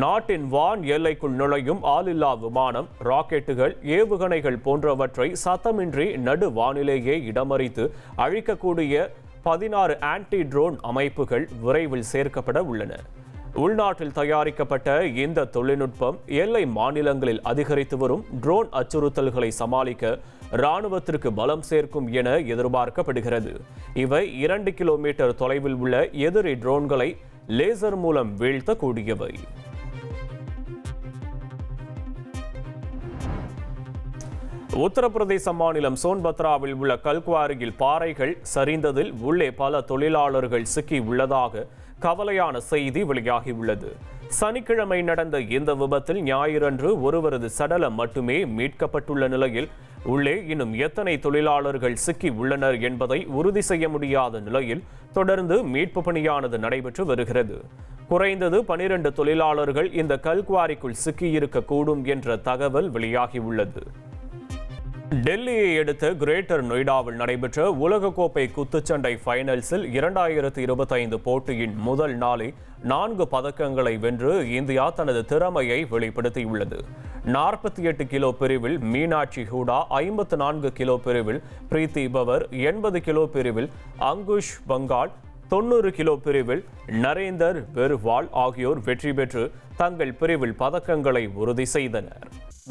நாட்டின் வான் எல்லைக்குள் நுழையும் ஆளில்லா விமானம், ராக்கெட்டுகள், ஏவுகணைகள் போன்றவற்றை சத்தமின்றி நடு வானிலேயே இடமறித்து அழிக்கக்கூடிய 16 ஆன்டி ட்ரோன் அமைப்புகள் விரைவில் சேர்க்கப்பட உள்ளன. உள்நாட்டில் தயாரிக்கப்பட்ட இந்த தொழில்நுட்பம் எல்லை மாநிலங்களில் அதிகரித்து வரும் ட்ரோன் அச்சுறுத்தல்களை சமாளிக்க இராணுவத்திற்கு பலம் சேர்க்கும் என எதிர்பார்க்கப்படுகிறது. இவை 2 கிலோமீட்டர் தொலைவில் உள்ள எதிரி ட்ரோன்களை லேசர் மூலம் வீழ்த்தக்கூடியவை. உத்தரப்பிரதேச மாநிலம் சோன்பத்ராவில் உள்ள கல்குவாரியில் பாறைகள் சரிந்ததில் உள்ளே பல தொழிலாளர்கள் சிக்கி உள்ளதாக கவலையான செய்தி வெளியாகியுள்ளது. சனிக்கிழமை நடந்த இந்த விபத்தில் ஞாயிறன்று ஒருவரது சடலம் மட்டுமே மீட்கப்பட்டுள்ள நிலையில் உள்ளே இன்னும் எத்தனை தொழிலாளர்கள் சிக்கி உள்ளனர் என்பதை உறுதி செய்ய முடியாத நிலையில் தொடர்ந்து மீட்பு பணியானது நடைபெற்று வருகிறது. குறைந்தது 12 தொழிலாளர்கள் இந்த கல்குவாரிக்குள் சிக்கியிருக்கக்கூடும் என்ற தகவல் வெளியாகியுள்ளது. டெல்லியை அடுத்த கிரேட்டர் நொய்டாவில் நடைபெற்ற உலகக்கோப்பை குத்துச்சண்டை ஃபைனல்ஸில் 2025 போட்டியின் முதல் நாளே 4 பதக்கங்களை வென்று இந்தியா தனது திறமையை வெளிப்படுத்தியுள்ளது. 48 கிலோ பிரிவில் மீனாட்சி ஹூடா, 54 கிலோ பிரிவில் பிரீத்தி பவர், 80 கிலோ பிரிவில் அங்குஷ் பங்கால், 90 கிலோ பிரிவில் நரேந்தர் பெர்வால் ஆகியோர் வெற்றி பெற்று தங்கள் பிரிவில் பதக்கங்களை உறுதி செய்தனர்.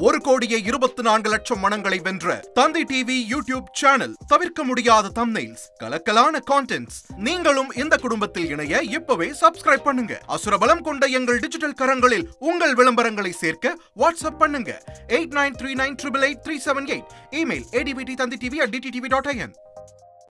1,24,00,000 மனங்களை வென்ற தந்தி டிவி யூடியூப் சேனல். தவிர்க்க முடியாத தம்ப்நெயில்ஸ், கலக்கலான கான்டென்ட்ஸ். நீங்களும் இந்த குடும்பத்தில் இணைய இப்பவே சப்ஸ்கிரைப் பண்ணுங்க. அசுரபலம் கொண்ட எங்கள் டிஜிட்டல் கரங்களில் உங்கள் விளம்பரங்களை சேர்க்க வாட்ஸ்அப் பண்ணுங்க. 8939888378. Email advtthanditv@dttv.in.